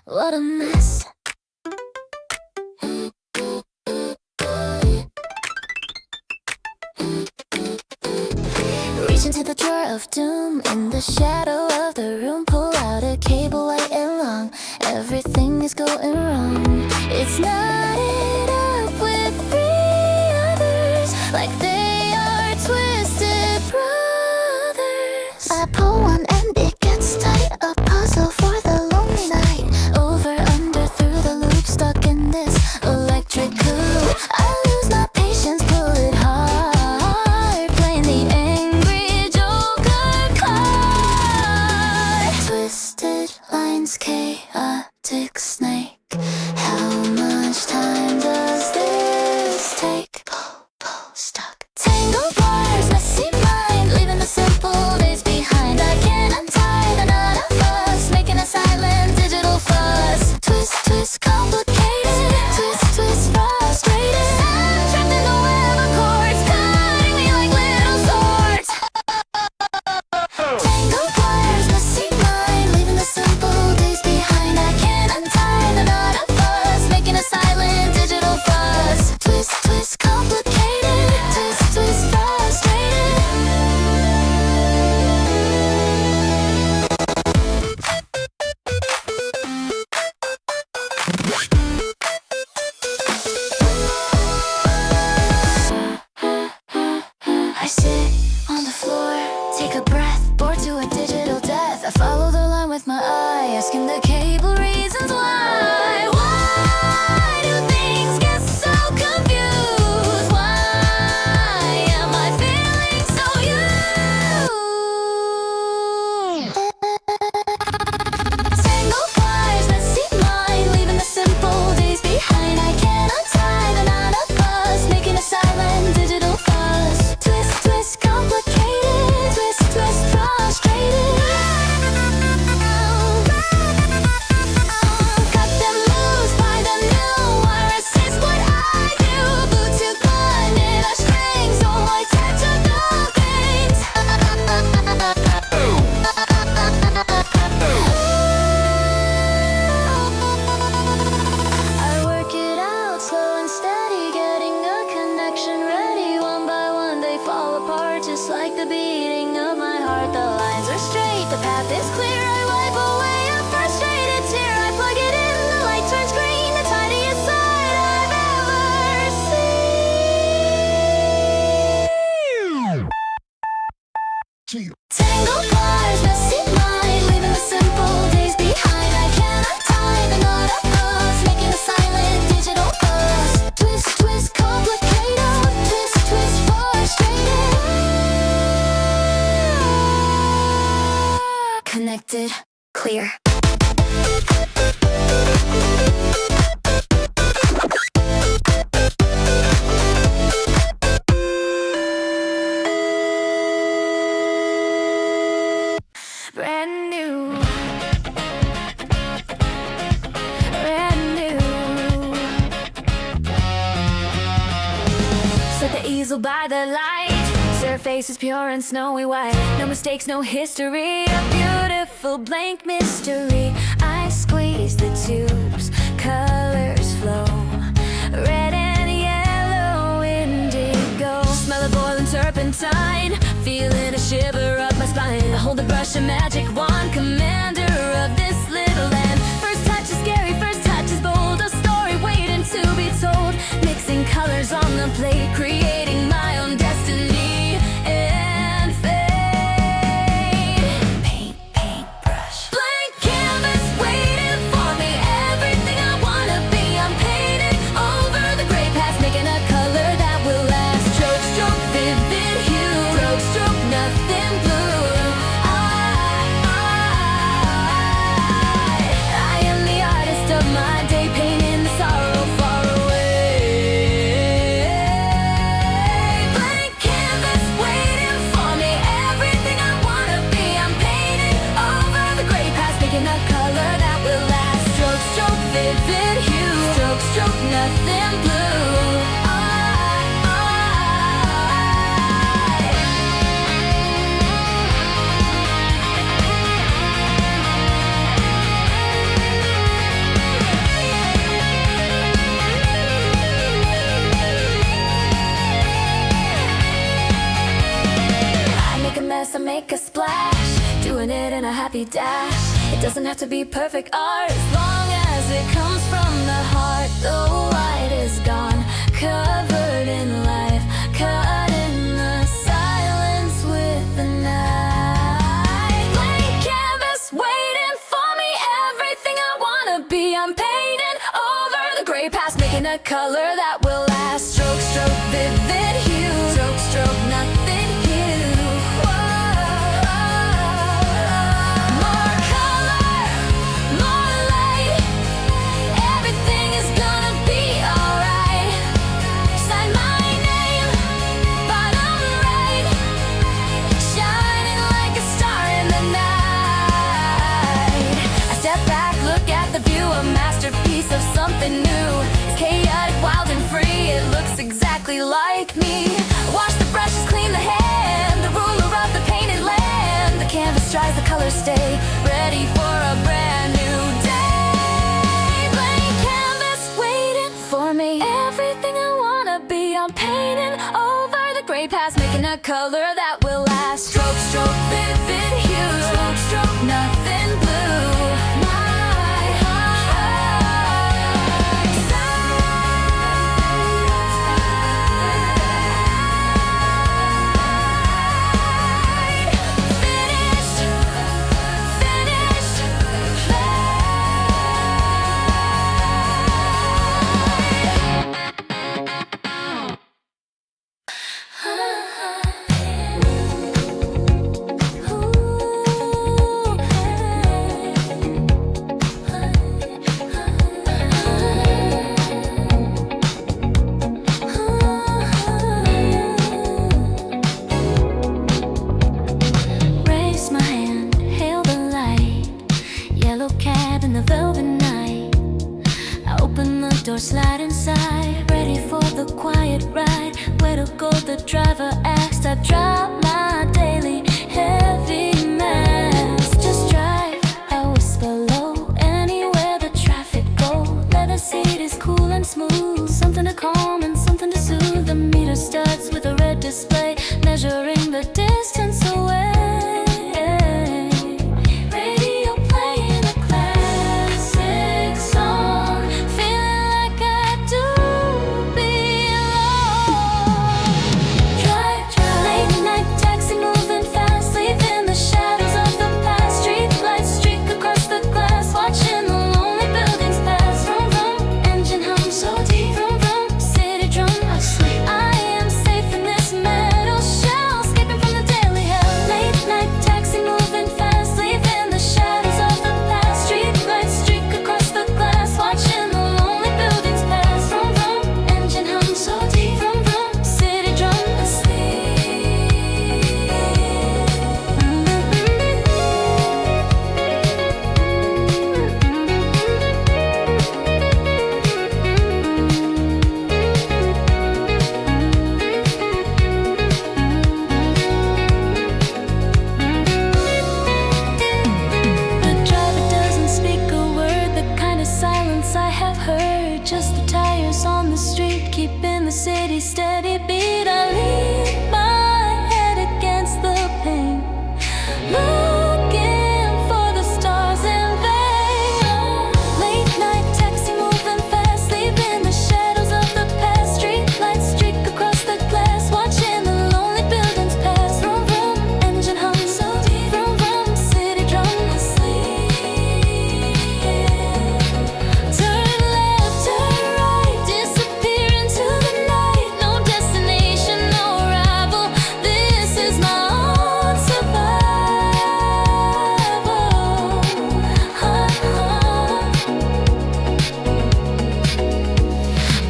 What a mess. Reach into the drawer of doom. In the shadow of the room, pull out a cable white and long. Everything is going wrong. It's knotted up with three others, like they are twisted brothers. I pull one and it gets tight. A puzzle for the lonely night. Over, under, through the loop, stuck in this electric coupe. I lose my patience, pull it hard, playing the angry Joker card. Twisted lines, chaotic snake. How much time does this take? Pull, stuck. Tangled wires, messy mind, leaving the simple days behind. I can't untie the knot of us, making a silent digital fuss. Twist, twist, complicated. Twist, twist, frustrated. I'm trapped in the web of cords, cutting me like little swords. Tangled wires, messy mind, leaving the simple days behind. I can't untie the knot of us, making a silent digital fuss. Twist, twist, complicated. Twist, twist, frustrated. I sit on the floor, take a breath, bored to a digital death. I follow the line with my eye, asking the cable reasons why. Why do things get so confused? Why am I feeling so used? Tangled wires, messy mind, leaving the simple days behind. I can't untie the knot of us, making a silent digital fuss. Twist, twist, complicated. Twist, twist, frustrated. Cut them loose by the new wires. It's what I do. Bluetooth blinded, our strings don't like technical things. I work it out slow and steady, getting a connection ready. One by one they fall apart, just like the beating of my heart. The lines are straight, the path is clear. I wipe away a frustrated tear. I plug it in, the light turns green. The tiniest sight I've ever seen. Tangled wires, messy mind, leaving the simple days behind. I can't untie the knot of us, making a silent digital fuss. Twist, twist, complicated. Twist, twist, frustrated. Connected, clear. Brand new. Brand new. Set the easel by the light. Surface is pure and snowy white. No mistakes, no history. A beautiful blank mystery. I squeeze the tubes, colors flow. Red and yellow, indigo. Smell of oil and turpentine. Feeling a shiver up my spine. Hold the brush, a magic wand. Commander of this little land. First touch is scary, first touch is bold. A story waiting to be told. Mixing colors on the plate, creating my own destiny and fate. Paint, paint, brush. Blank canvas waiting for me. Everything I wanna be, I'm painting over the gray past, making a color that will last. Stroke, stroke, vivid hue. Stroke, stroke, nothing blue. I am the artist of my day, painting the sorrow far away. Blank canvas waiting for me. Everything I wanna be, I'm painting over the gray past, making a color that will last. Stroke, stroke, vivid hue. Stroke, stroke, nothing blue. be dashed. It doesn't have to be perfect art, as long as it comes from the heart. The white is gone, covered in life, cut in the silence with the night. Blank canvas waiting for me, everything I wanna be. I'm painting over the gray past, making a color that will last. Stroke, stroke, vivid hue. Stroke, stroke, nothing hue. More color, more light. Everything is gonna be alright. Sign my name, bottom right, shining like a star in the night. I step back, look at the view, a masterpiece of something new. It's chaotic, wild and free, it looks exactly like me. Wash the brushes, clean the hand, the ruler of the painted land. The canvas dries, the colors stay, ready for a brand new day. Blank canvas waiting for me, everything I wanna be. I'm painting over the gray past, making a color that will last. Stroke, stroke, vivid hue. Stroke, stroke, nothing blue. My heart. Finished, finished, raise my hand, hail the light. Yellow cab in the velvet night. I open the door, slide inside, ready for the quiet ride. Where to go, the driver asked. I drop my daily heavy mask. Just drive, I whisper low, anywhere the traffic go. Leather seat is cool and smooth, something to calm and something to soothe. The meter starts with a red display, measuring the distance away. Radio playing a classic song, feeling like I do belong. Drive, drive, late night taxi moving fast, leaving the shadows of the past. Street lights streak across the glass, watching the lonely buildings pass. Vroom vroom, engine hum so deep. Vroom vroom, city drum asleep. I am safe in this metal shell, escaping from the daily hell. Late night taxi moving fast, leaving the shadows of the past. Street lights streak across the glass, watching the lonely buildings pass. Vroom vroom, engine hum so deep. Vroom vroom, city drum The driver doesn't speak a word, the kind of silence I have heard. Just the tires on the street, keeping the city steady beat. I lean my head against the pane, looking for the stars in vain. Late night taxi moving fast, leaving the shadows of the past. Street lights streak across the glass, watching the lonely buildings pass. Vroom vroom, engine hum so deep. Vroom vroom, city drum asleep. Turn left, turn right, disappear into the night. No destination, no arrival. This is my own survival.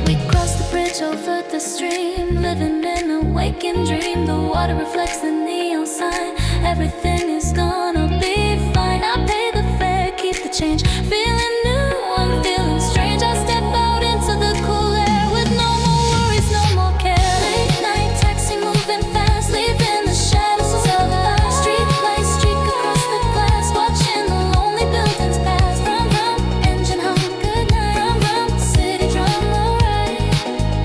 We cross the bridge over the stream, living in a waking dream. The water reflects the neon sign, everything is gonna be fine. I pay the fare, keep the change, feeling new, I'm feeling strange. I step out into the cool air with no more worries, no more care. Late night taxi moving fast, leaving the shadows of the past. Street lights streak across the glass, watching the lonely buildings pass. Vroom vroom, engine hum, good night. Vroom vroom, city drum, alright.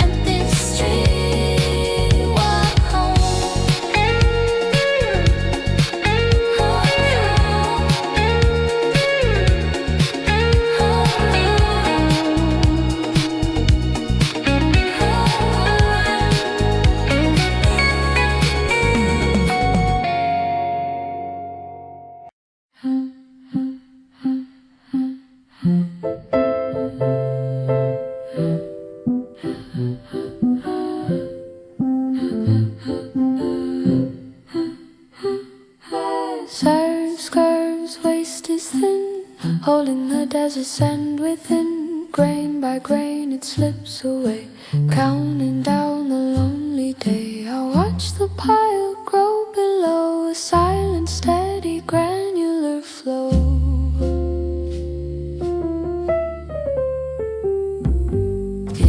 Empty street, walk home. sand within. Grain by grain it slips away, counting down the lonely day. I watch the pile grow below, a silent, steady, granular flow.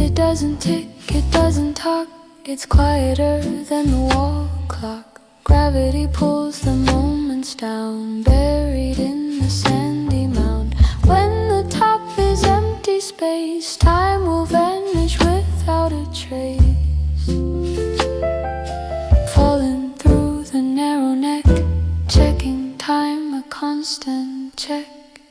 It doesn't tick, it doesn't talk, it's quieter than the wall clock. Gravity pulls the moments down, buried in the sandy mound. When the top is empty space, time will vanish without a trace. Falling through the narrow neck, checking time, a constant check.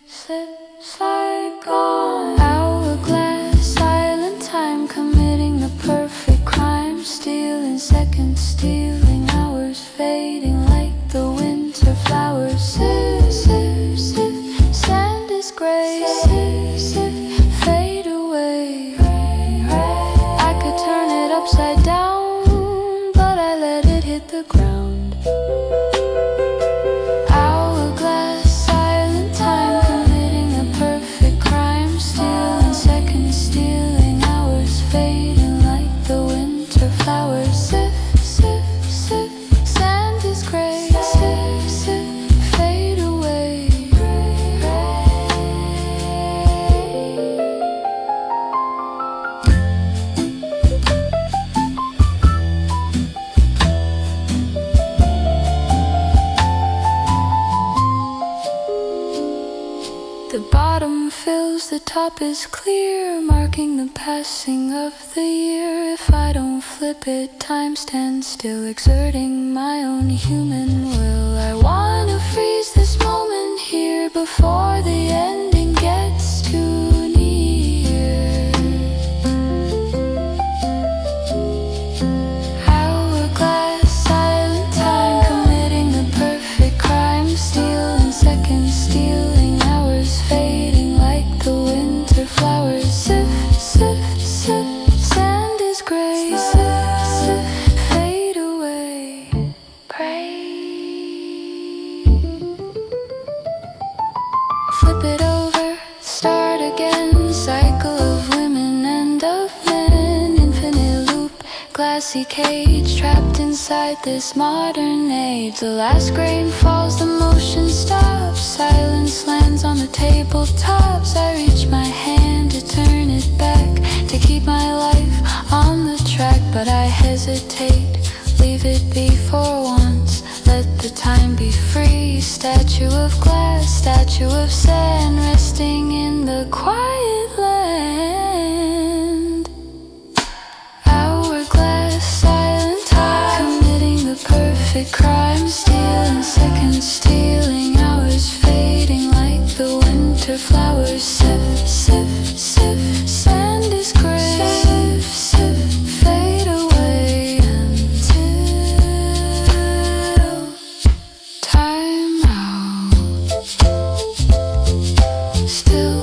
Slips like on hourglass, silent time, committing the perfect crime. Stealing seconds, stealing hours, fading like the winter flowers. Sip, sip, sip, sand is gray. Sip, sip, fade away. I could turn it upside down, but I let it hit the ground. Hourglass, silent time, committing the perfect crime. Stealing seconds, stealing hours, fading like the winter flowers. Sip, sip, sip, sand is gray. Sip, sip, fade away. The bottom fills, the top is clear, marking the passing of the year. If I don't flip it, time stands still, exerting my own human will. I wanna freeze this moment here before the ending gets too near. Hourglass, silent time, committing the perfect crime. Stealing seconds, stealing hours, fading like the winter flowers. Sip, sip, sip, sand is gray. Sip, sip, fade away. Pray. Flip it over, start again. Cycle of women and of men. Infinite loop, glassy cage, trapped inside this modern age. The last grain falls, the motion stops. Silence lands on the tabletops. I reach my hand to turn it back, to keep my life on the track. But I hesitate, leave it be for once. Let the time be free. Statue of glass, statue of sand, resting in the quiet land. Hourglass, silent time, committing the perfect crime. Stealing seconds, stealing hours, fading like the winter flowers. Sip, sip, sip, sand is gray. Sip, sip, fade away until time out. Still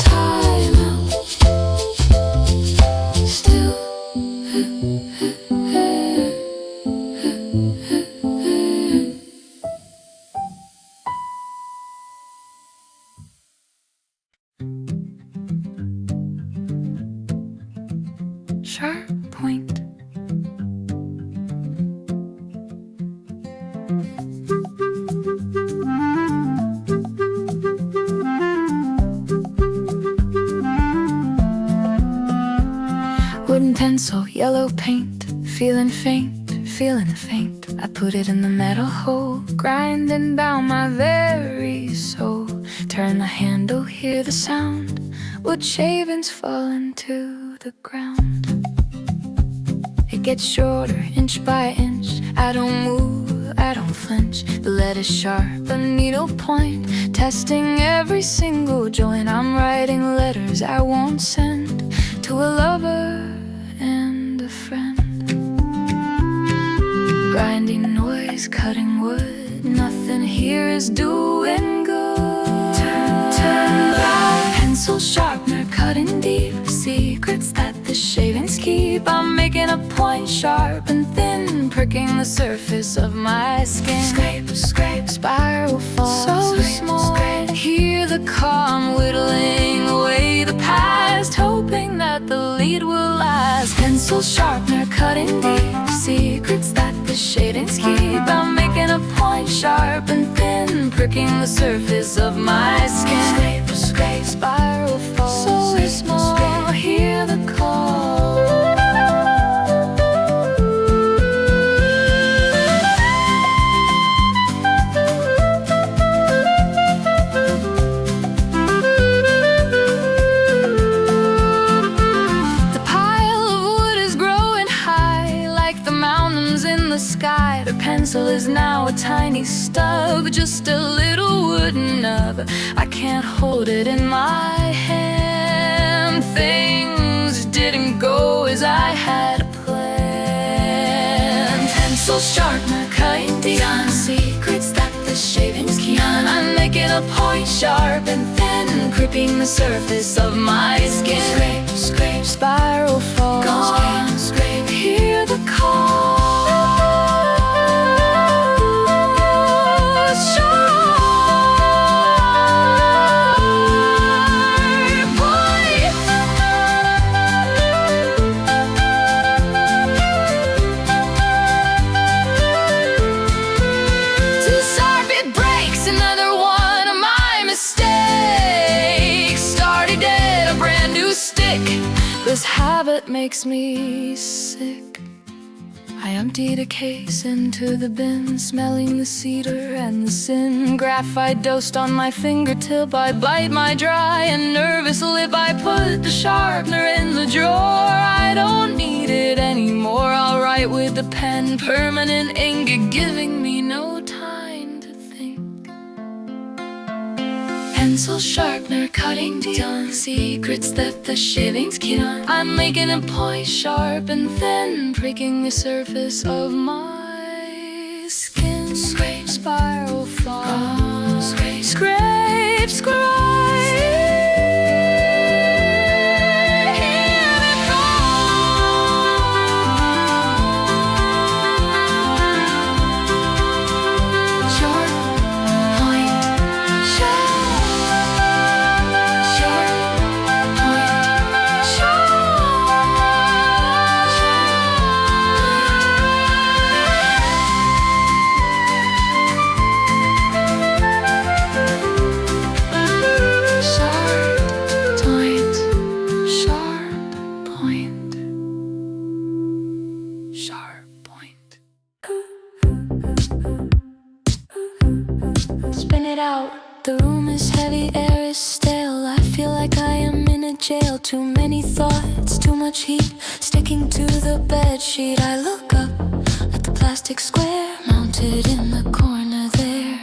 time out. Still sharp point. Wooden pencil, yellow paint, feeling faint, feeling the faint. I put it in the metal hole, grinding down my very soul. Turn the handle, hear the sound, wood shavings falling to the ground. It gets shorter, inch by inch. I don't move, I don't flinch. The lead is sharp, a needle point, testing every single joint. I'm writing letters I won't send to a lover and a friend. Grinding noise, cutting wood, nothing here is doing good. Turn back, pencil sharpener cutting deep. Secrets that the shavings keep. I'm making a point, sharp and thin, then pricking the surface of my skin. Scrape, scrape, spiral fall, so small. Hear the calm whittling away the past, hoping that the lead will last. Pencil sharpener cutting deep, secrets that the shadings keep. I'm making a point sharp and thin, pricking the surface of my skin. Scrape, scrape, spiral fall, so small. Hear the call. Sky. The pencil is now a tiny stub, just a little wooden nub. I can't hold it in my hand. Things didn't go as I had planned. Pencil sharpener cutting deep, secrets that the shavings keep. I'm making a point sharp and thin, gripping the surface of my skin. Scrape, scrape, spiral fall, gone, scrape, hear the call. This habit makes me sick. I emptied a case into the bin, smelling the cedar and the sin. Graphite dosed on my fingertip, I bite my dry and nervous lip. I put the sharpener in the drawer, I don't need it anymore. I'll write with the pen, permanent ink, giving me no time to think. Pencil sharpener cutting deep, secrets that the shavings keep. I'm making a point sharp and thin, pricking the surface of my skin. Scrape, spiral fall, scrape, scrape, scrape. The room is heavy, air is stale. I feel like I am in a jail. Too many thoughts, too much heat sticking to the bedsheet. I look up at the plastic square mounted in the corner there.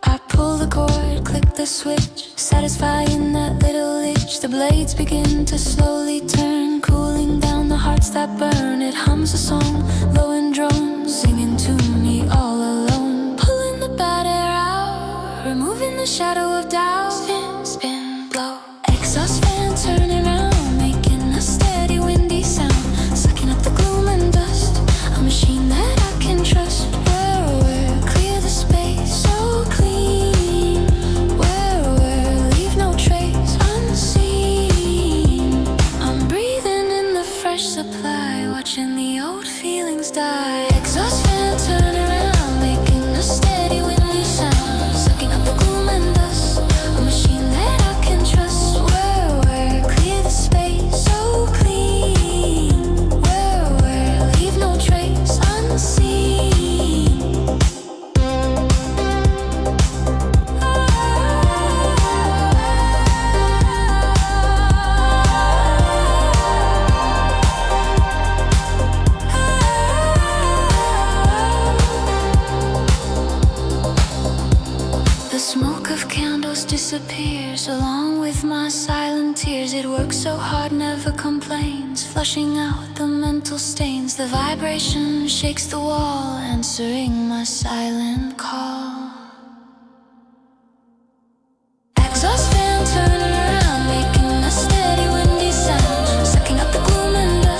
I pull the cord, click the switch, satisfying that little itch. The blades begin to slowly turn, cooling down the hearts that burn. It hums a song, low and drones, singing to me all alone. Pulling the bad air out, removing the shadow of doubt. Spin, spin, blow. Exhaust fan turning around, making a steady windy sound, sucking up the gloom and dust. A machine that I can trust. Where, clear the space, so clean. Where, leave no trace unseen. I'm breathing in the fresh supply, watching the old feelings die. Exhaust fan turn around, making a steady windy sound, sucking up the gloom and dust. A machine that I can trust. Where, clear the space, so clean. Where, leave no trace unseen. The smoke of candles disappears along with my silent tears. It works so hard, never complains, flushing out the mental stains. The vibration shakes the wall, answering my silent call. Exhaust fan turning around, making a steady windy sound, sucking up the gloom and dust.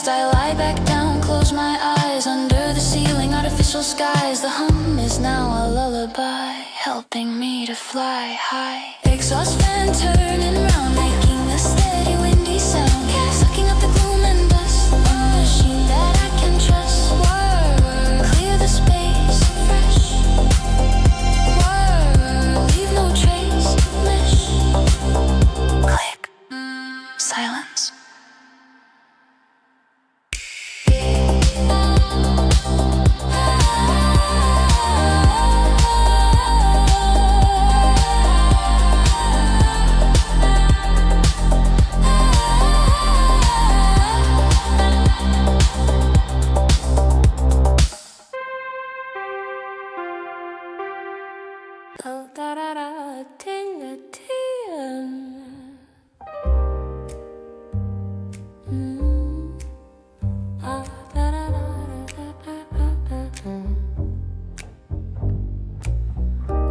rest. I lie back down, close my eyes. Under the ceiling, artificial skies. The hum is now a lullaby, helping me to fly high. Exhaust fan turning round, making the steady windy sound. Sucking up the gloom and dust. A machine that I can trust. Whirr, clear the space, fresh. Whirr, leave no trace, mesh. Click, silence.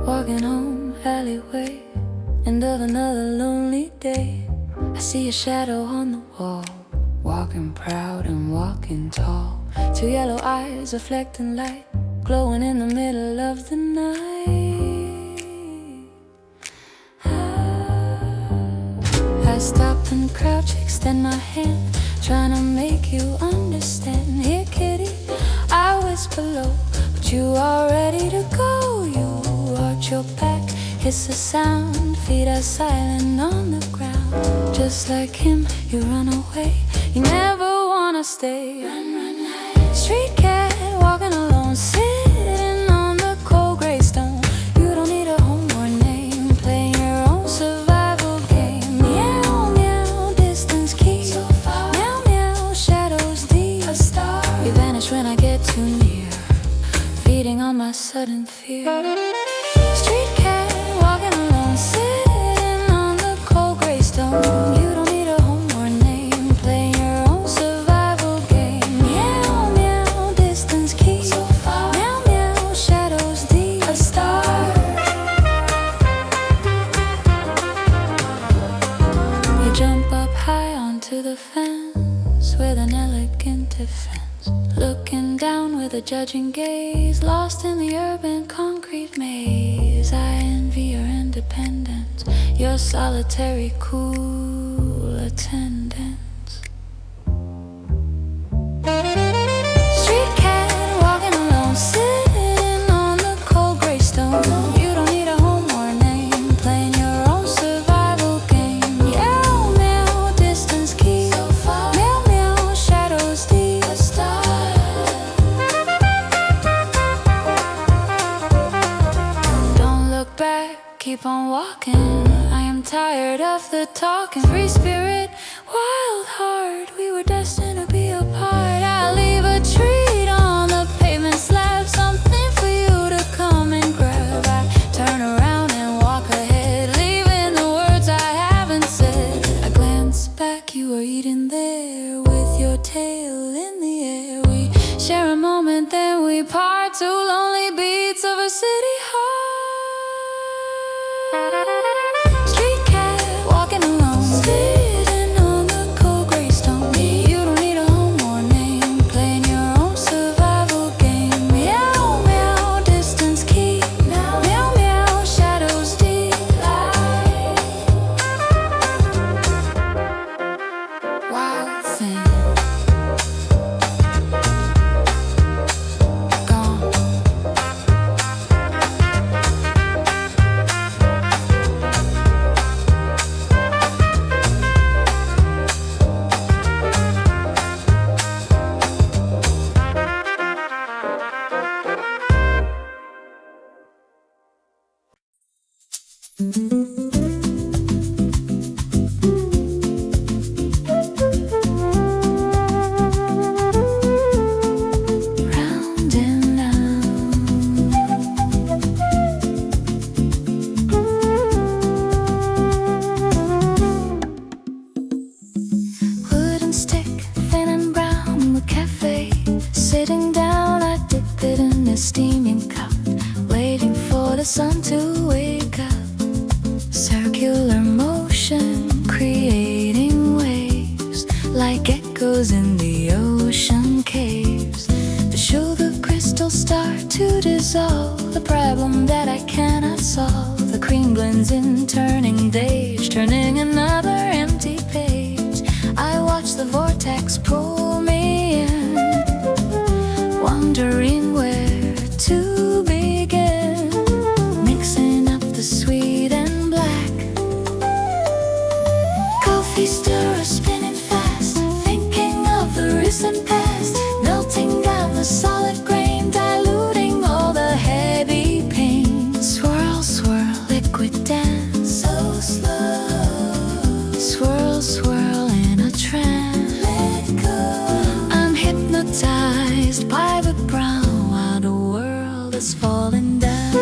Walking home alleyway, end of another lonely day. I see a shadow on the wall, walking proud and walking tall. Two yellow eyes reflecting light, glowing in the middle of the night. I stop and crouch, extend my hand, trying to make you understand. Here kitty, I whisper low, but you are ready to go. You arch your back, hiss a sound, feet are silent on the ground. Just like him, you run away, you never wanna stay. Run, run, hide. Street cat, walking alone, sitting on the cold gray stone. You don't need a home or name, playing your own survival game. Meow, meow, distance keep so far. Meow, meow, shadows deep. A star. You vanish when I get too near, feeding on my sudden fear. Street cat, walking alone, sitting on the cold gray stone. You don't need a home or name, playing your own survival game. Meow, meow, distance keep so far. Meow, meow, shadows deep. A star. You jump up high onto the fence with an elegant defense. Looking down with a judging gaze, lost in the urban concrete maze. I envy your independence, your solitary cool attendance. Street cat, walking alone, sitting on the cold gray stone. You don't need a home or name, playing your own survival game. Meow, meow, distance keep so far. Meow, meow, shadows deep. A star. Back, keep on walking. I am tired of the talking. Free spirit, wild heart, we were destined to be apart. I'll leave a treat on the pavement slab, something for you to come and grab. I turn around and walk ahead, leaving the words I haven't said. I glance back, you were eating there with your tail in the air. We share a moment, then we part, two lonely beats of a city heart. Street cat, walking alone, sitting on the cold gray stone. You don't need a home or name, playing your own survival game. Meow, meow, distance keep. Meow, meow, shadows deep. Wild thing. the sun to wake up. Circular motion creating waves like echoes in the ocean caves. The sugar crystals start to dissolve. The problem that I cannot solve. The cream blends in turning days, turning another empty page. I watch the vortex pull me in, wondering where to begin. Mixing up the sweet and black. Coffee stirrer spinning fast, thinking of the recent past. Melting down the solid grain, diluting all the heavy pain. Swirl, swirl, liquid dance, so slow. Swirl, swirl in a trance. Let go. I'm hypnotized by the brown while the world is falling down.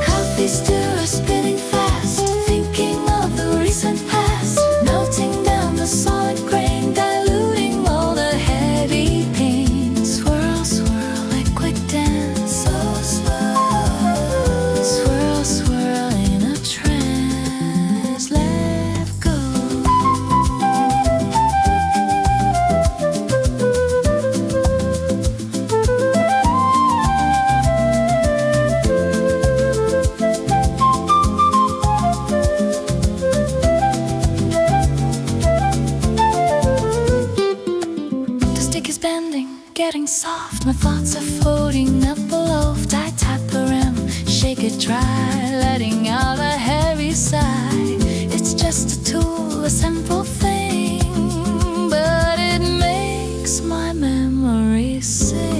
Coffee stirrer spinning fast, thinking of the recent past. Melting down the solid grain, diluting all the heavy pain. Swirl, swirl, liquid dance, so slow. Swirl, swirl in a trance. Let go. The stick is bending, getting soft. My thoughts are floating up aloft. I tap the rim, shake it dry, letting out a heavy sigh. It's just a tool, a simple thing, but it makes my memories sing.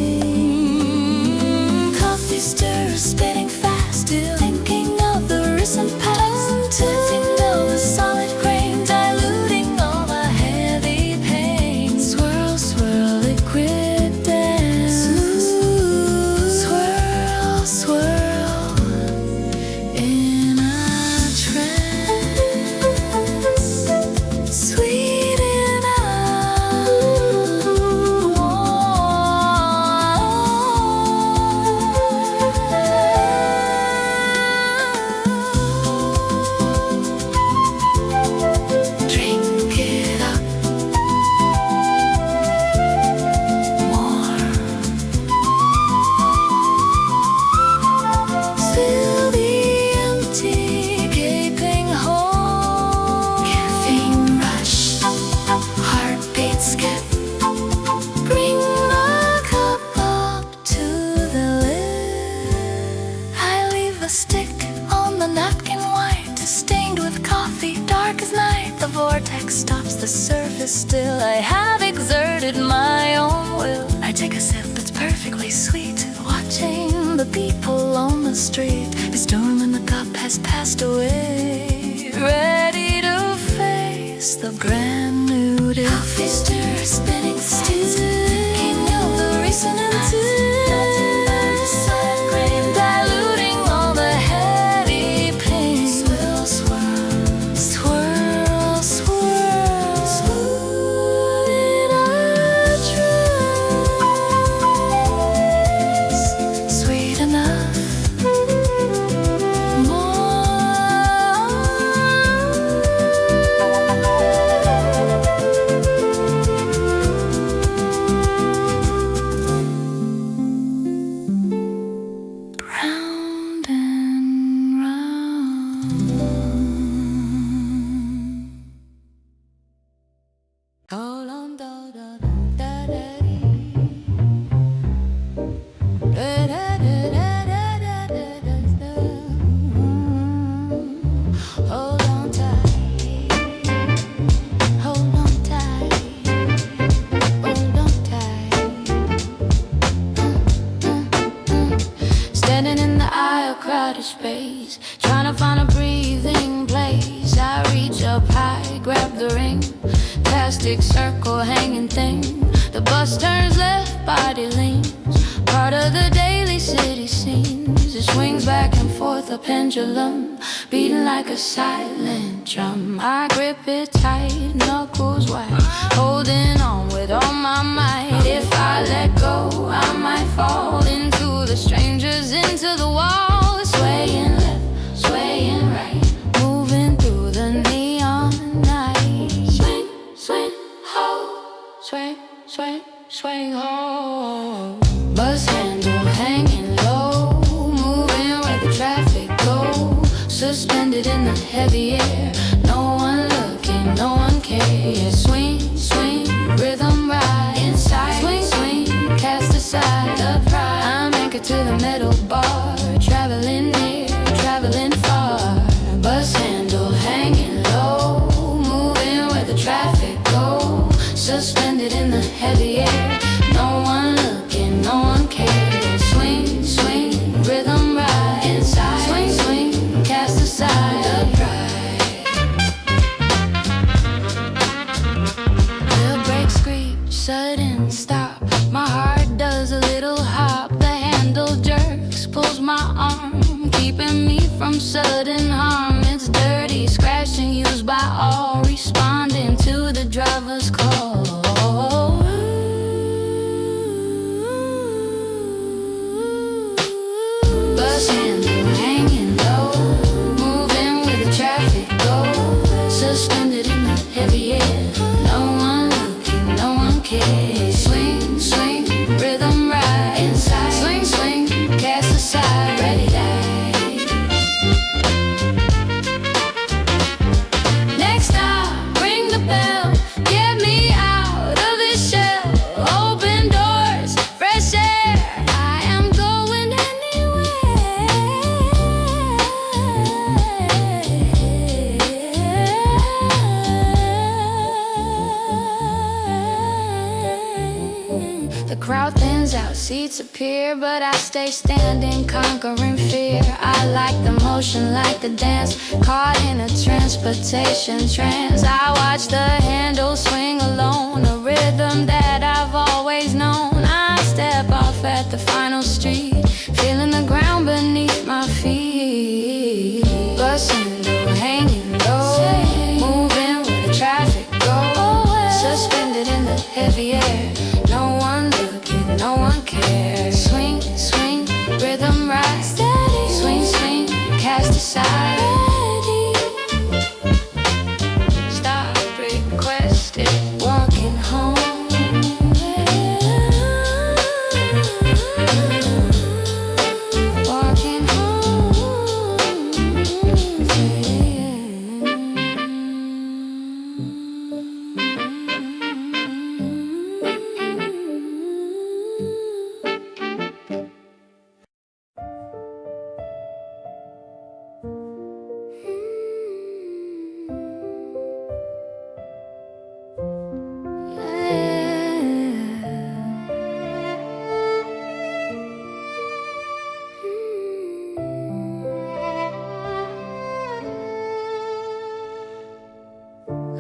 Coffee stirrer spinning fast, still thinking of the recent past. Tipping down the solid grain, diluting all the heavy pain. Swirl, swirl, liquid dance. Swirl, swirl in a trance. Sweet enough. Drink it up more. Fill the empty gaping hole. Caffeine rush, heartbeat skip. Bring the cup up to the lid. I leave a stick on the napkin white, stained with coffee, dark as night. The vortex stops the surface still. I have exerted my own will. I take a sip, it's perfectly sweet. Watching the people on the street. The storm in the cup has passed away. Ready to face the brand new day. Coffee stirrer spinning still, thinking of the recent past. Melting down the solid grain, diluting all the heavy pain. Swirl, swirl, swirl, swirl, swirl in a trance. Sweet enough. Round and round. Hold on, da da da da dee. Da da da da da da da da. Hold on tight. Hold on tight. Hold on tight. Standing in the aisle, crowded space, trying to find a breathing place. I reach up high, grab the ring, plastic circle hanging thing. The bus turns left, body leans, part of the daily city scenes. It swings back and forth, a pendulum, beating like a silent drum. I grip it tight, knuckles white, holding on with all my might. If I let go, I might fall into the strangers, into the wall. Swaying left, swaying right, moving through the neon. sudden harm. It's dirty, scratched and used by all, responding to the driver's call. Bus handle hanging low, moving with the traffic go, suspended in the heavy air. No one looking, no one cares. Swing, swing, rhythm right inside. Swing, swing, cast aside, ready die. Next stop, ring the bell, get me out of this shell. Open doors, fresh air, I am going anywhere. The crowd thins out, seats appear, but I stay standing, conquering fear. I like the motion, like the dance, caught in a transportation trance. I watch the handle swing alone, a rhythm that I've always known. I step off at the final street, feeling the ground beneath my feet. Bus window hanging low, moving where the traffic goes, suspended in the heavy air. No one looking, no one cares. Swing, swing, rhythm right, steady. Swing, swing, cast aside. Stop requested, walking home. Walking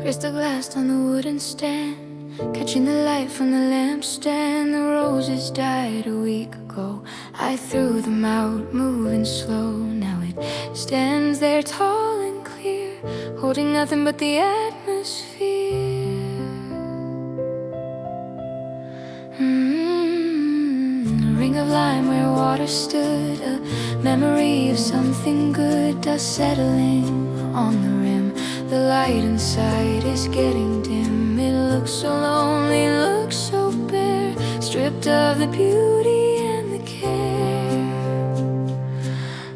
crystal glass on the wooden stand, catching the light from the lampstand. The roses died a week ago, I threw them out, moving slow. Now it stands there tall and clear, holding nothing but the atmosphere. A ring of lime where water stood, a memory of something good, dust settling on the rim. The light inside is getting dim. It looks so lonely, looks so bare, stripped of the beauty and the care.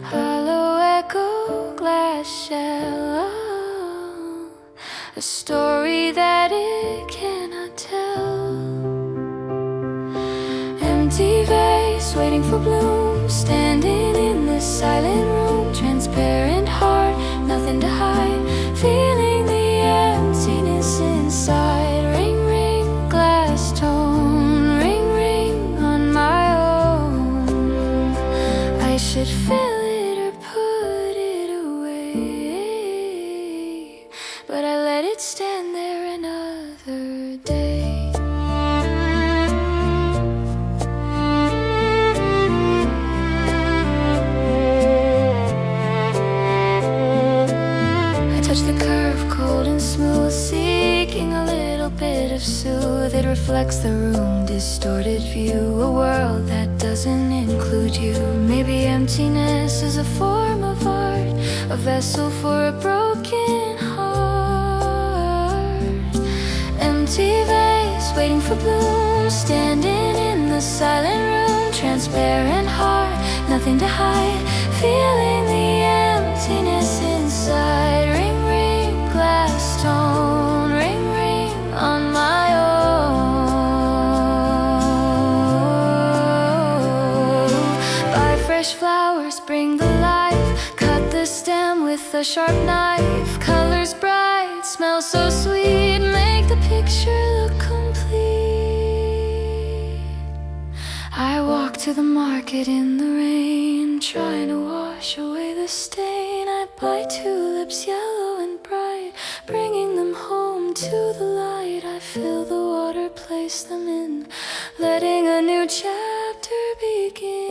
Hollow echo, glass shell, oh, a story that it cannot tell. Empty vase waiting for bloom, standing in the silent room. Transparent heart, nothing to hide, feeling the emptiness inside. Ring, ring, glass tone, ring, ring on my own. I should fill it or put it away, but I let it stand there another day. The curve, cold and smooth, seeking a little bit of soothe. It reflects the room, distorted view, a world that doesn't include you. Maybe emptiness is a form of art, a vessel for a broken heart. Empty vase waiting for bloom, standing in the silent room. Transparent heart, nothing to hide, feeling the emptiness inside. Ring, glass tone, ring, ring on my own. Buy fresh flowers, bring the life, cut the stem with a sharp knife. Colors bright, smell so sweet, make the picture look complete. I walk to the market in the rain, trying to wash away the stain. I buy tulips, yellow and bright, bringing them home to the light. I fill the water, place them in, letting a new chapter begin.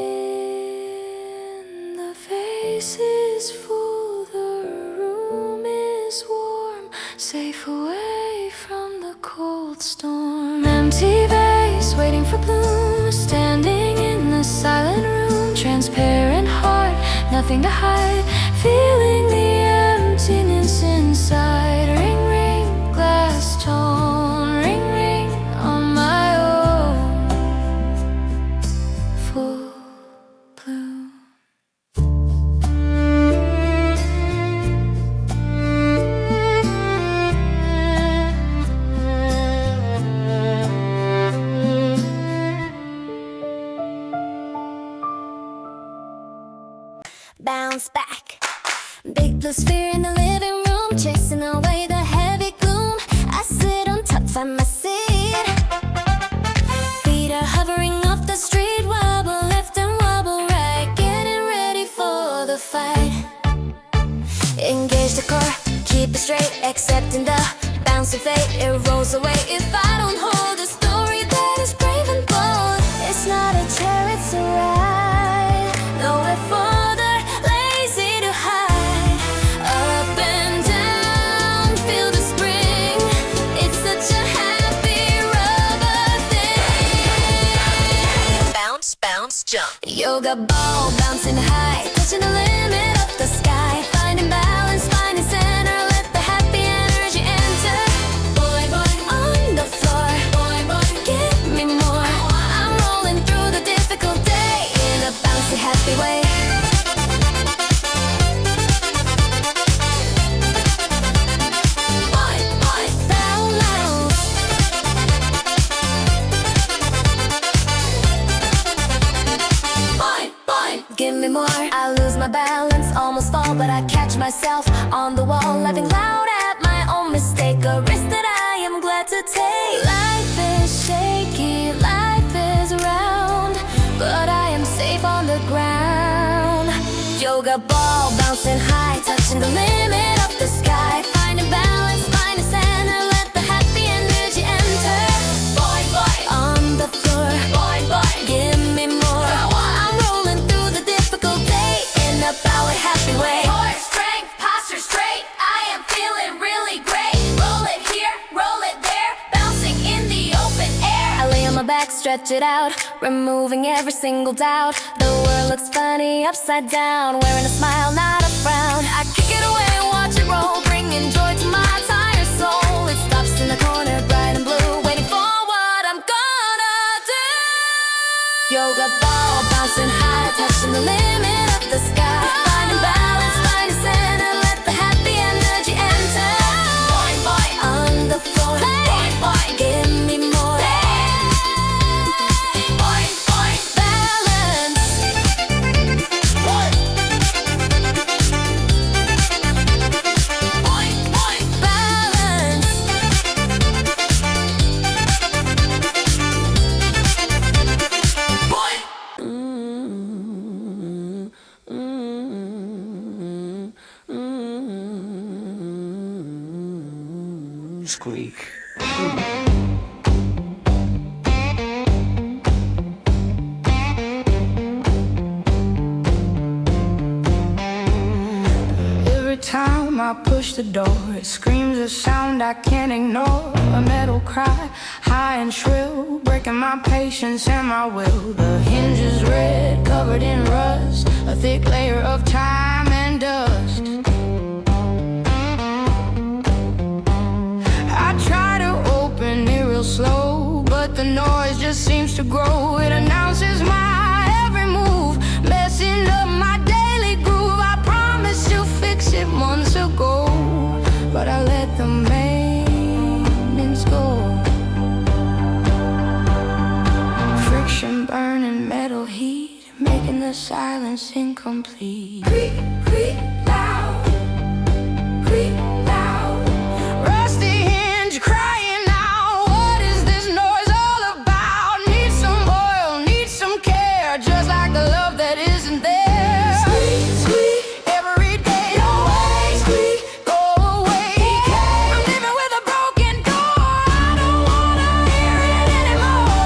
The vase is full. safe away from the cold storm. Empty vase waiting for bloom, standing in the silent room. Transparent heart, nothing to hide, feeling the emptiness inside. Ring ring, glass tone, ring ring on my own. Full bloom. Bounce back. Big blue sphere in the living room, chasing away the heavy gloom. I sit on top, find my seat. Feet are hovering off the street, wobble left and wobble right, getting ready for the fight. Engage the core, keep it straight, accepting the bounce of fate. It rolls away if I don't hold a story that is brave and bold. It's not a chair, it's a ride. Nowhere further, lazy to hide. Up and down, feel the spring. It's such a happy rubber thing. Bounce, bounce, jump. Yoga ball bouncing high, touching the limit of the sky. Finding balance, finding center, let the happy energy enter. Boy, boy, on the floor. Boy, boy, give me more. I'm rolling through the difficult day in a bouncy, happy way. Boy, boy, bounce. Boy, boy, give me more. I lose my balance, almost fall, but I catch myself on the wall, laughing loud at my own mistake. A risk that I am glad to take. Life is shaky, life is round, but I am safe on the ground. Yoga ball bouncing high, touching the limit of the sky. Finding balance, finding center, let the happy energy enter. Boy, boy, on the floor. Boy, boy, give me more. I'm rolling through the difficult day in a bowy, happy way. Core strength, posture straight. I am feeling really great. Roll it here, roll it there, bouncing in the open air. I lay on my back, stretch it out, removing every single doubt. The world looks funny upside down, wearing a smile, not a frown. I kick it away and watch it roll, bringing joy to my tired soul. It stops in the corner, bright and blue, waiting for what I'm gonna do. Yoga ball bouncing high, touching the limit of the sky. Finding balance, finding center, let the happy energy enter. Boy, boy, on the floor. Boy, boy, give me more. Boy, boy, balance. Boy, boy, boy, balance. Boy. Squeak. Every time I push the door, it screams a sound I can't ignore. A metal cry, high and shrill, breaking my patience and my will. The hinge is red, covered in rust, a thick layer of time and dust. I try to open it real slow, but the noise just seems to grow. It announces my every move, messing up my daily groove. I promised to fix it months ago, but I let the maintenance go. Friction burning metal heat, making the silence incomplete. Creak, creak, loud, creak, loud. Rusty hinge crying out, what is this noise all about? Need some oil, need some care, just like the love that isn't there. Squeak, squeak, every day. Go away, squeak, go away. I'm living with a broken door, I don't wanna hear it anymore.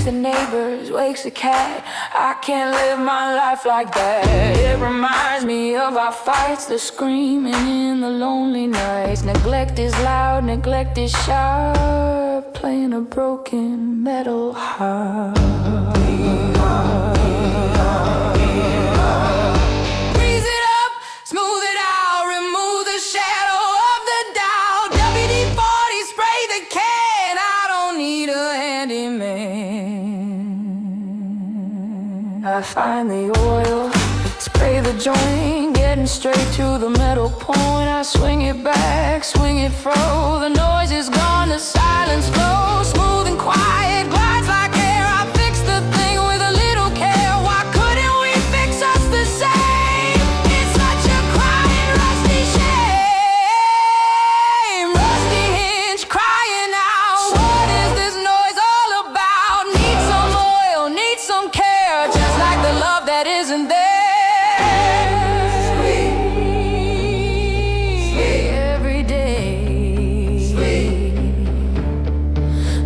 wakes the neighbors, wakes the cat. I can't live my life like that. It reminds me of our fights, the screaming in the lonely nights. Neglect is loud, neglect is sharp, playing a broken metal harp. Breeze it up, smooth it out, remove the shadow of the doubt. WD-40, spray the can, I don't need a handyman. I find the oil, spray the joint, getting straight to the metal point. I swing it back, swing it fro, the noise is gone, the silence flows. Smooth and quiet, glides like air. I fix the thing with a little care. Why couldn't we fix us the same? It's such a crying, rusty shame. Rusty hinge crying out. What is this noise all about? Need some oil, need some care, just like the love that isn't there. Every day.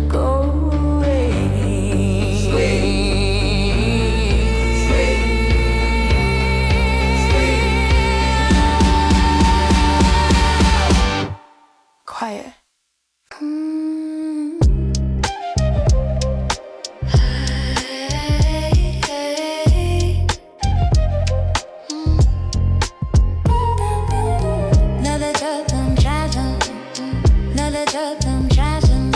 Go away. Quiet. Another drop, I'm driving. Another drop, I'm driving.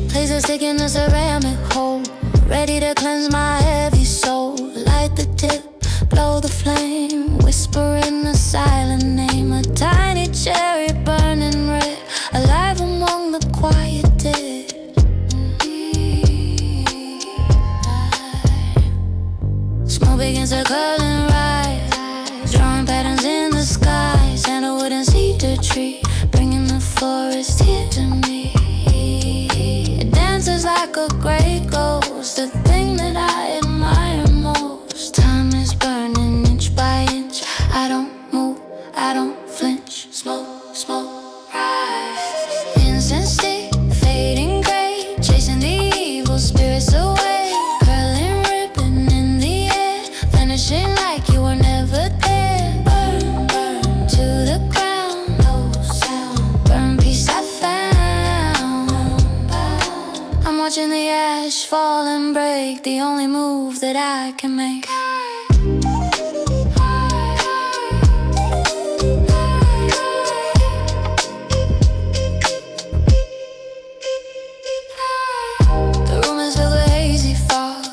Place a stick in a ceramic hole, ready to cleanse my heavy soul. Light the tip, blow the flame, whispering a silent name. A tiny cherry burning red, alive among the quiet dead. Smoke begins to curl and rise, drawing patterns in the sky. Sandalwood and cedar tree, bringing the forest here to me. It dances like a great ghost, the thing that I admire most. Time is burning inch by inch. I don't move, I don't flinch. Smoke, smoke, rise. Incense stick, fading gray, chasing the evil spirits away. Curling ribbon in the air, vanishing like you were never there. Burn, burn to the ground, no sound. Burn peace I found. I'm watching the ash fall and break, the only move that I can make. The room is filled with hazy fog,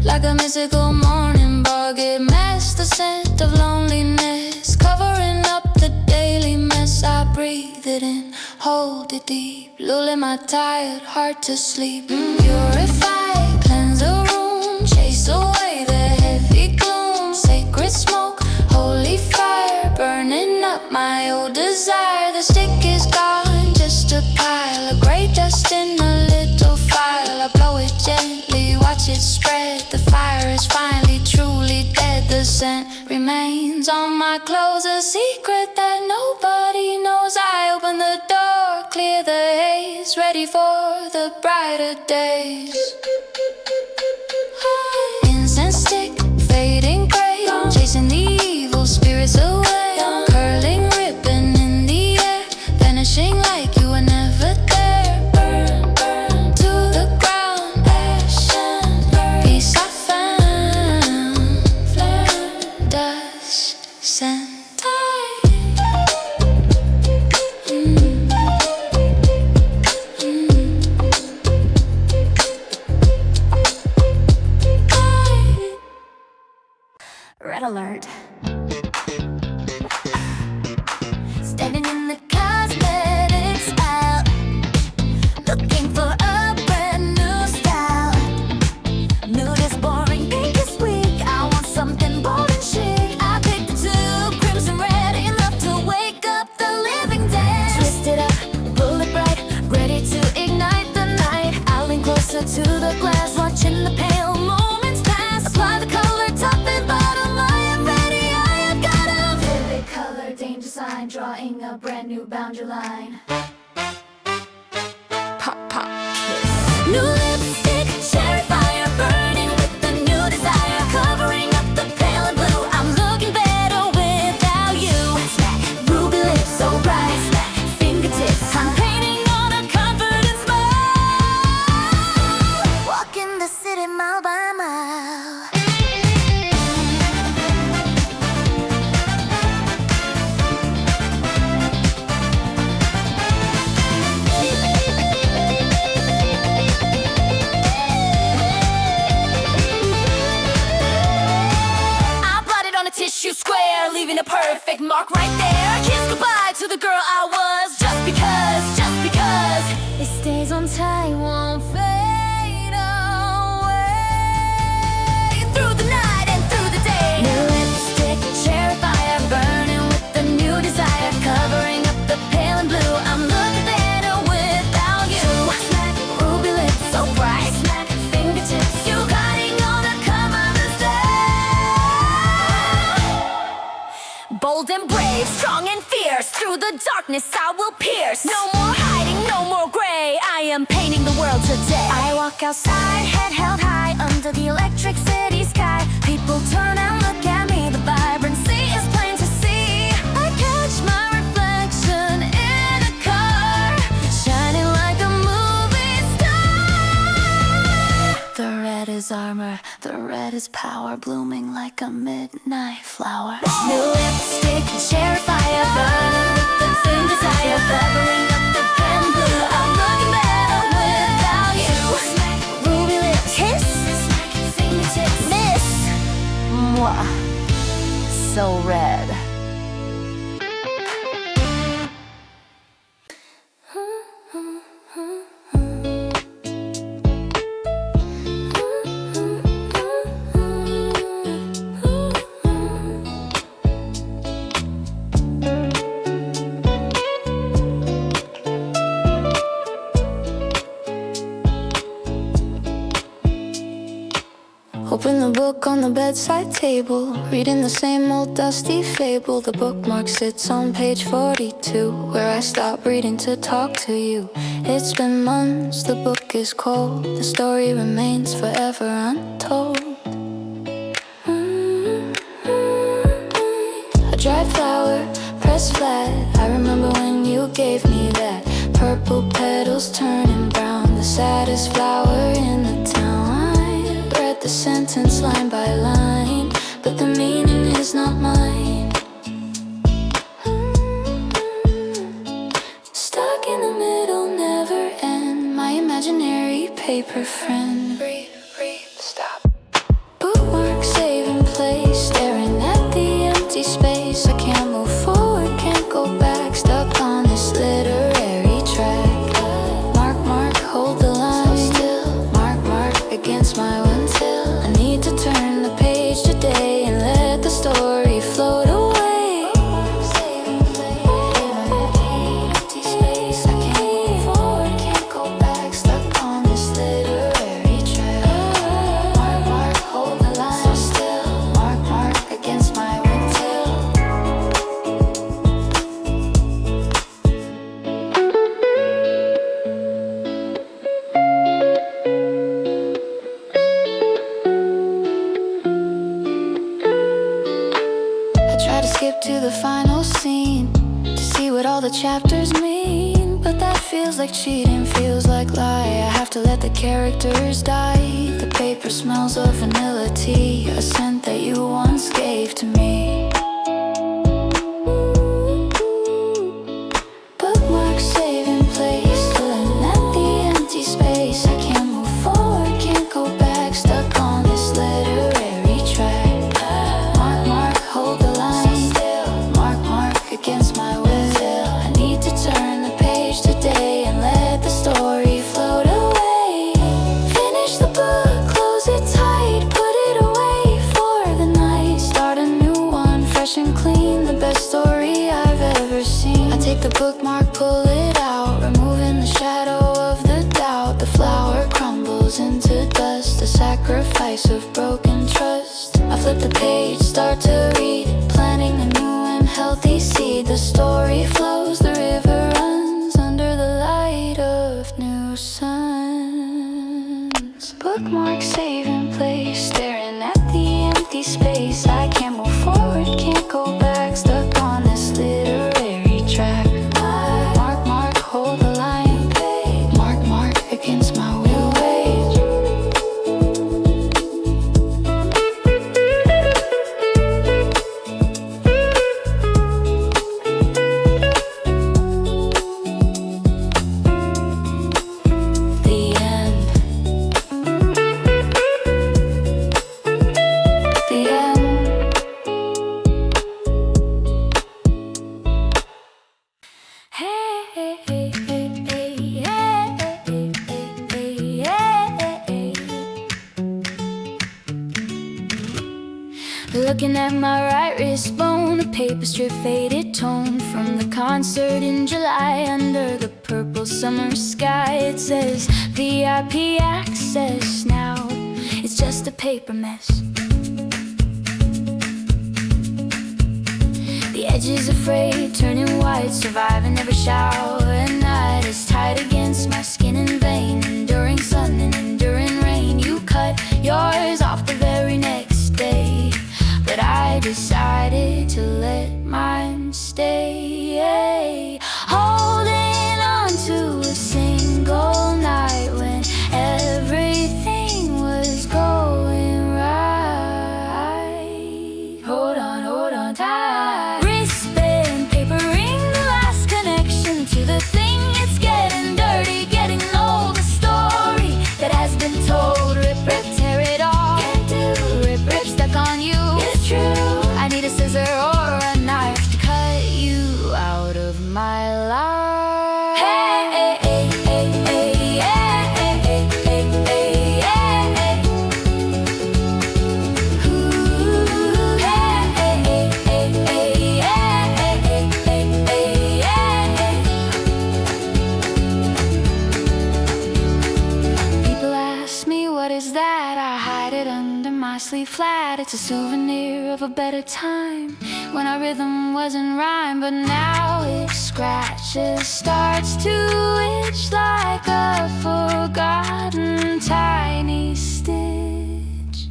like a mystical morning bug. It masks the scent of loneliness, covering up the daily mess. I breathe it in, hold it deep, lulling my tired heart to sleep. Purify, cleanse the room, chase away the heavy gloom. Sacred smoke, holy fire, burning up my old desire. The stick is gone, just a pile of gray dust in a little file. I blow it gently, watch it spread. The fire is finally truly dead. The scent remains on my clothes, a secret that nobody knows. I open the door, clear the haze, ready for the brighter days. Incense stick, fading gray, chasing the evil spirits away. Curling ribbon in the air, vanishing like you were never there. Burn, burn to the ground, ashes, peace I found. Flare, dust, scent. Red alert. Standing in the cosmetics aisle, looking for a brand new style. Nude is boring, pink is weak. I want something bold and chic. I picked the two, crimson red, enough to wake up the living dead. Twist it up, pull it bright, ready to ignite the night. I lean closer to the glass, watching the pale moments pass. Apply the color, top and bottom. I am ready, I have got a vivid color, danger sign, drawing a brand new boundary line. outside, head held high under the electric city sky. People turn and look at me, the vibrancy is plain to see. I catch my reflection in a car, shining like a movie star. The red is armor, the red is power, blooming like a midnight flower. New lipstick and cherry fire, burning with the same desire, bubbling up the pen blue. I'm looking better without you. Ruby lips, kiss, miss, mwah, so red. Open the book on the bedside table, reading the same old dusty fable. The bookmark sits on page 42, where I stop reading to talk to you. It's been months, the book is cold, the story remains forever untold. A dry flower, pressed flat, I remember when you gave me that. Purple petals turning brown, the saddest flower in the town. The sentence line by line, but the meaning is not mine. Stuck in the middle, never end. My imaginary paper friend. Breathe, stop. Bookmark, save in place, staring at the empty space. I can't move forward, can't go back. Stuck on this literary track. Mark, hold the line. Still, mark against my will. I need to turn the page today and let the story float away. Empty space, I can't move forward, can't go back. Stuck on this literary track. Mark, hold the line. So still, mark against my will. Skip to the final scene to see what all the chapters mean, but that feels like cheating, feels like lie. I have to let the characters die. The paper smells of vanilla tea, a scent that you once gave to me. Bookmark, save in place, filling at the empty space. I can't move forward, can't go back. Stuck on this literary track. Mark, hold the line. Against my will, I need to turn the page today and let the story float away. Finish the book, close it tight, put it away for the night. Start a new one, fresh and clean, the best story I've ever seen. I take the bookmark, pull it out, removing the shadow of the doubt. The flower crumbles into dust, a sacrifice of broken trust. I flip the page, start to read, planting a new healthy seed. The story flows, the river runs under the light of new suns. Bookmark, save in place, staring at the empty space. I can't move forward, can't go back. Stuck on this literary track. Mark, hold the line. Mark against my will. Looking at my right wrist bone, a paper strip faded tone from the concert in July. Under the purple summer sky, it says VIP access now. It's just a paper mess. The edges are frayed, turning white, surviving every shower at night. It's tight against my skin and vein, enduring sun and enduring mostly flat. It's a souvenir of a better time when our rhythm wasn't rhyme. But now it scratches, starts to itch like a forgotten tiny stitch.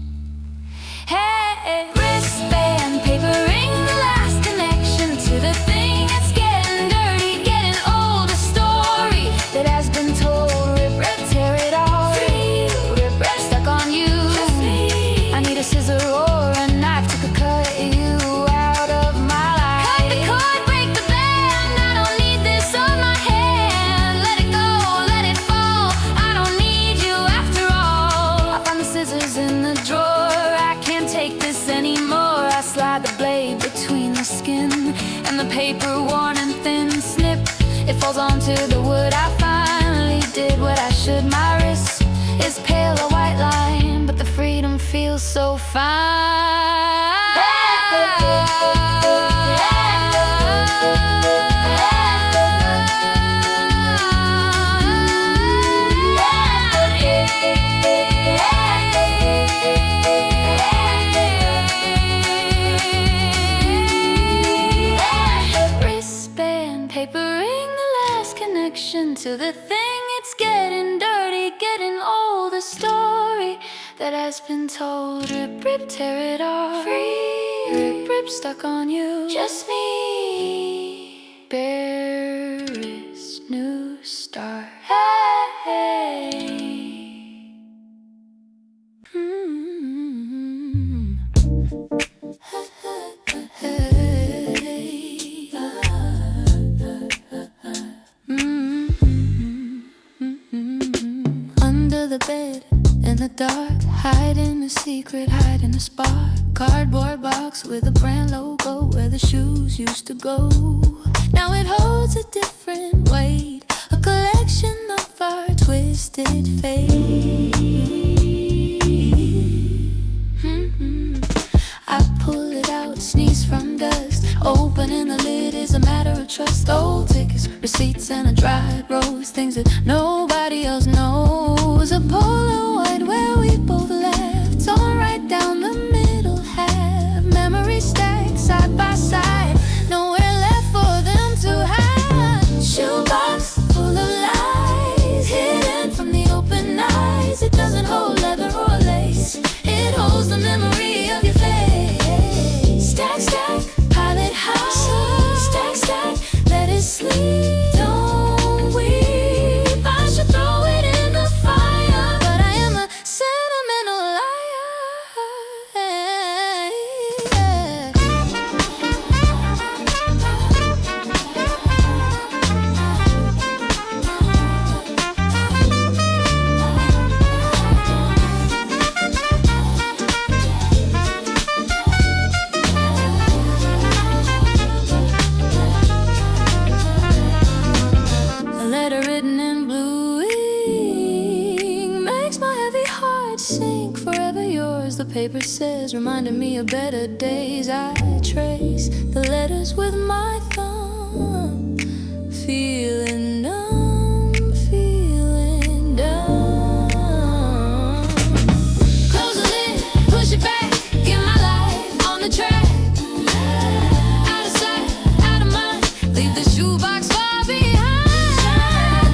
Hey, wristband, papering the last connection to the thing that's getting dirty, getting old. A story that has been told. Rip, rip, tear it all. Free, rip, rip, stuck on you. Just me. I need a scissor or a knife to cut you out of my life. Cut the cord, break the band. I don't need this on my hand. Let it go, let it fall. I don't need you after all. I find the scissors in the drawer. I can't take this anymore. I slide the blade between the skin and the paper, worn and thin. Snip, it falls onto the wood. I finally did what I should. My wrist is pale, a white line, but the freedom feels so fine. Wristband, papering the last connection to the thing. It's getting dirty, getting old. A story that has been told. Rip, rip, tear it off. Free, rip, rip, stuck on you. Just me. Bare wrist, new start. Hey. Under the bed, in the dark, hiding a secret, hiding a spark. Cardboard box with a brand logo where the shoes used to go. Now it holds a different weight, a collection of our twisted fate. I pull it out, sneeze from dust. Opening the lid is a matter of trust. Old tickets, receipts, and a dried rose. Things that nobody else knows. A Polaroid where we both laughed, torn right down the middle half. Memories stacked side by side, nowhere left for them to hide. Shoebox full of lies, hidden from the open eyes. It doesn't hold leather or lace, it holds the memory of your face. Stack, stack, pile it high. Stack, stack, let it sleep. Don't weep, I should throw it in the fire, but I am a sentimental liar. A letter written in blue ink makes my heavy heart sink. Forever yours, the paper says, reminding me of better days. I trace the letters with my thumb, feeling numb, feeling dumb. Close the lid, push it back, get my life on the track. Out of sight, out of mind, leave the shoebox far behind.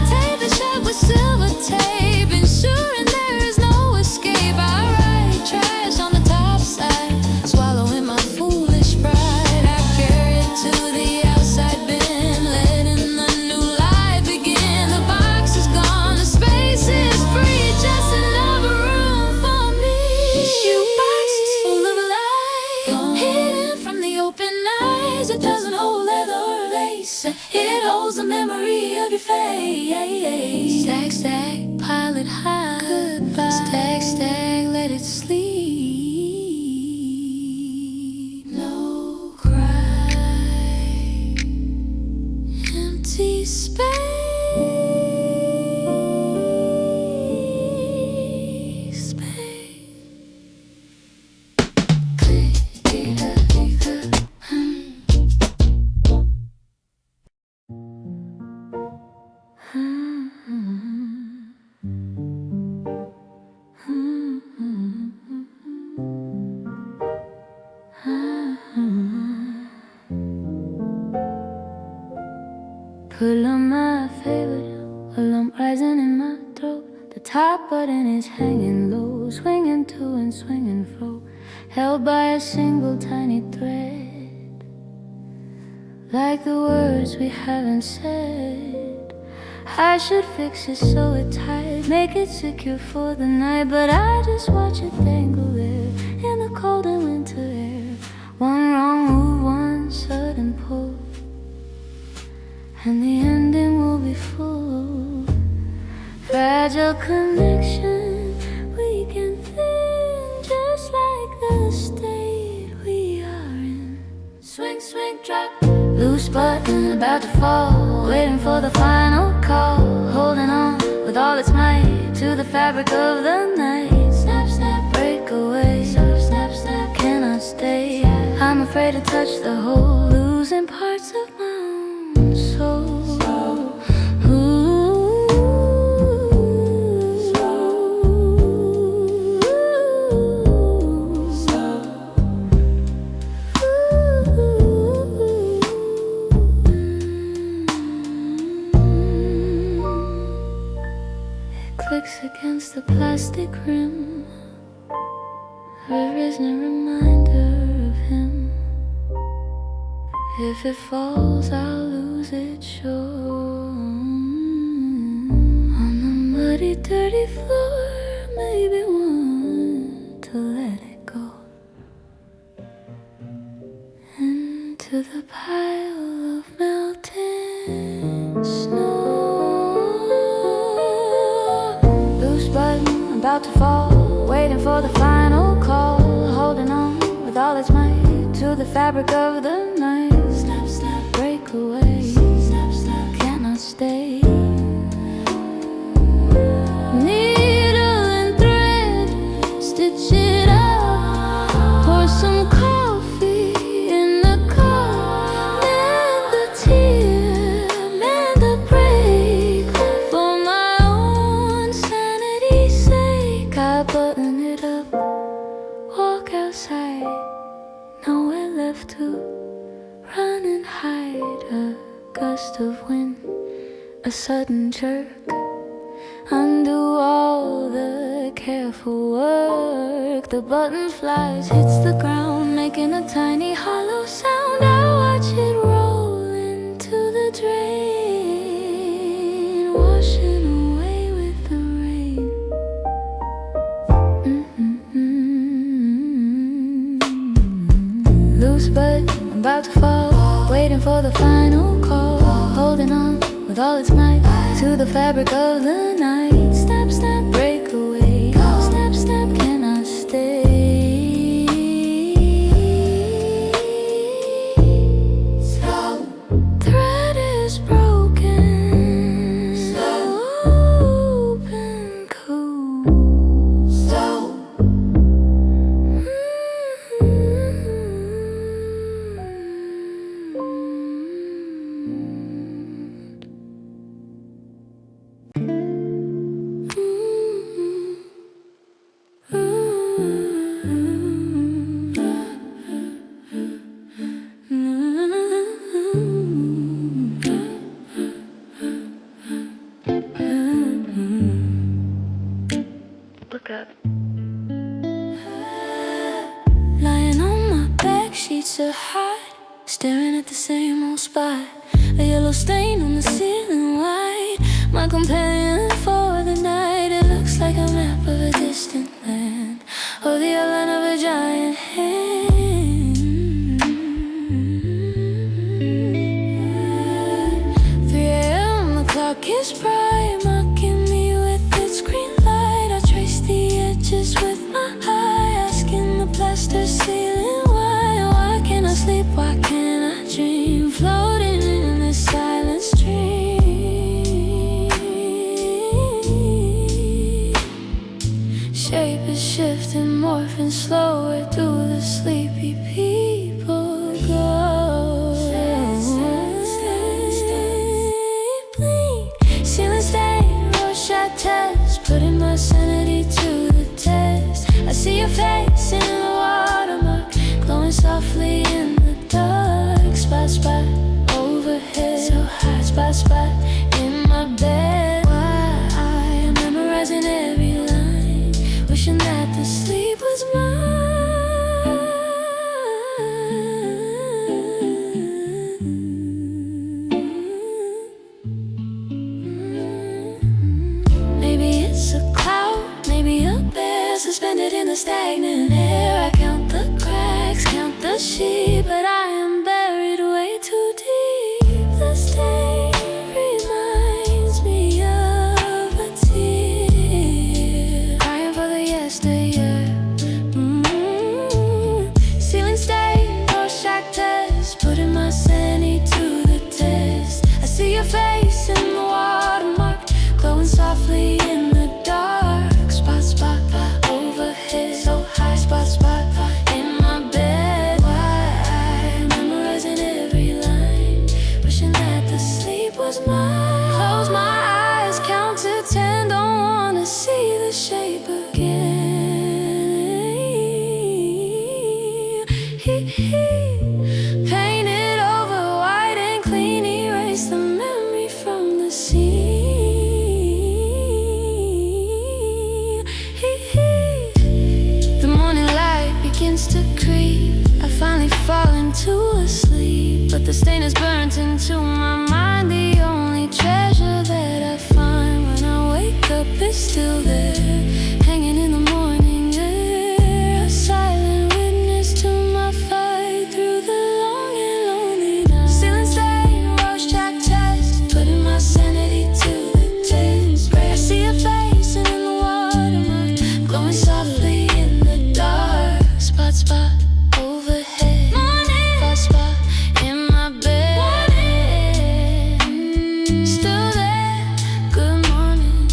Tape it shut with silver tape, ensuring there is no escape. I write trash on the top side, swallowing my foolish pride. I carry it to the outside bin, letting the new life begin. The box is gone, the space is free, just enough room for me. Shoebox is full of lies, hidden from the open eyes. It doesn't hold leather or lace, it holds the memory of your face. Stack, stack, pile it high. Goodbye. Stack, stack, let it sleep. No cry, empty space. pull on my favorite, a lump rising in my throat. The top button is hanging low, swinging to and swinging fro, held by a single tiny thread. Like the words we haven't said, I should fix it so it's tight, make it secure for the night. But I just watch it dangle there in the cold and winter air. One wrong move, one sudden pull, and the ending will be full. Fragile connection, we can thin, just like the state we are in. Swing, swing, drop, loose button about to fall, waiting for the final call, holding on with all its might to the fabric of the night. Snap, snap, break away, snap, snap, snap, cannot stay. I'm afraid to touch the hole, losing parts of my own soul. Clicks against the plastic rim. There isn't a reminder of him. If it falls, I'll lose it, sure. On the muddy, dirty floor, maybe want to let it go. Into the pile of melting snow. Button about to fall, waiting for the final call, holding on with all its might to the fabric of the night. Snap, snap, break away, snap, snap, cannot stay. Needle and thread, stitch it up, pour some coffee in the cup, mend the tear, mend the break for my own sanity's sake. I button it up, walk outside, nowhere left to run and hide. A gust of wind, a sudden jerk, undo all the careful work. The button flies, hits the ground, making a tiny hollow sound. I watch it roll into the drain, washing away with the rain. Loose but about to fall, waiting for the final call, holding on with all its might to the fabric of the night. Snap, snap, break away, snap, snap, cannot stay. Slow, thread is broken, slow, open, cool, slow. Look up. Lying on my back, sheets are hot, staring at the same old spot. A yellow stain on the ceiling white, my companion for the night. It looks like a map of a distant land, or the outline of a giant hand. 3 a.m. the clock is bright, mocking me with its green light. I trace the edges with my eye, asking the plaster ceiling why can't I sleep, why can't I dream, floating in this silent stream. Shape is shifting, morphing slower. Do the sleepy people go? Ceiling stain, Rorschach test, putting my sanity to the test. I see your face in the watermark, glowing softly in the dark. Spot, spot overhead, so high. spot, spot in my bed. Why I'm memorizing every line, wishing that the sleep was mine. Maybe it's a cloud, maybe a bear suspended in the stagnant air. I count the cracks, count the sheep, but I am buried way too deep. The stain reminds me of a tear, crying for the yesteryear. Ceiling stain, Rorschach test, putting my sanity to the test. I see your face in the watermark, glowing softly in the dark. Spot, spot, overhead, so high. Spot, spot, in my bed. Why I'm memorizing every line, wishing that the sleep was mine. Close my eyes, count to 10, don't wanna see the shape again. Paint it over white and clean, erase the memory from the scene. The morning light begins to creep, I finally fall into a sleep, but the stain is burnt into my mind. The only treasure that I find when I wake up is still there, hanging in the morning air. A silent witness to my fight through the long and lonely night. Ceiling stain, Rorschach test, putting my sanity to the test. I see a face and in the watermark, glowing softly in the dark. Spot, spot, overhead. Spot, spot, in my bed. Still there, good morning.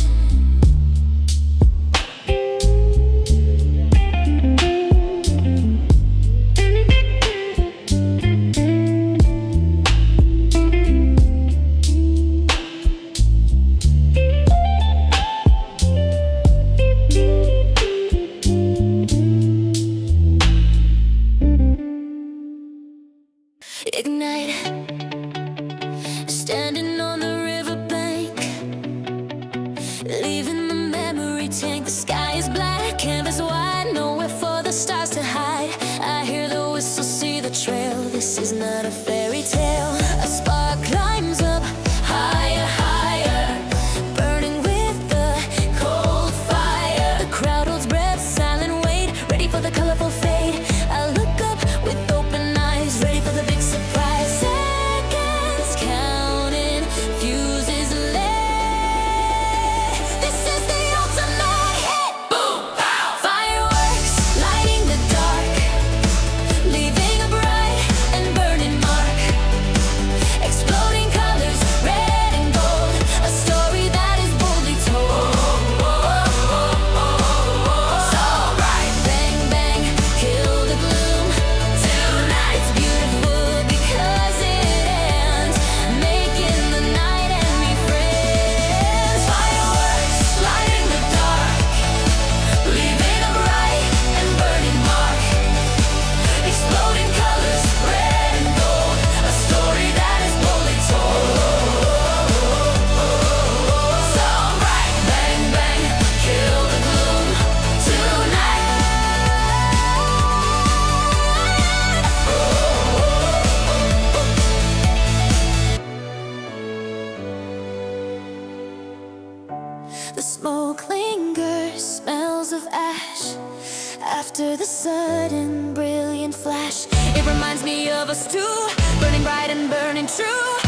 Ignite, standing on the riverbank, leaving the memory tank. The sky is black, canvas wide, nowhere for the stars to hide. I hear the whistle, see the trail, this is not a fairy tale. A spark climbs up higher, higher, burning with the cold fire. The crowd holds breath, silent wait, ready for the colorful fade. I look up with open eyes, ready for the big surprise. Seconds counting, fuses lit. This is the ultimate hit. Boom, pow. Fireworks lighting the dark, leaving a bright and burning mark. Exploding colors, red and gold, a story that is boldly told. So bright, bang, bang, kill the gloom. Tonight's beautiful because it ends, making the night and me friends. Fireworks lighting the dark, leaving a bright and burning mark. Exploding colors, red and gold, a story that is boldly told. So bright, bang, bang, kill the gloom tonight. The smoke lingers, smells of ash after the sudden brilliant flash. It reminds me of us two, burning bright and burning true.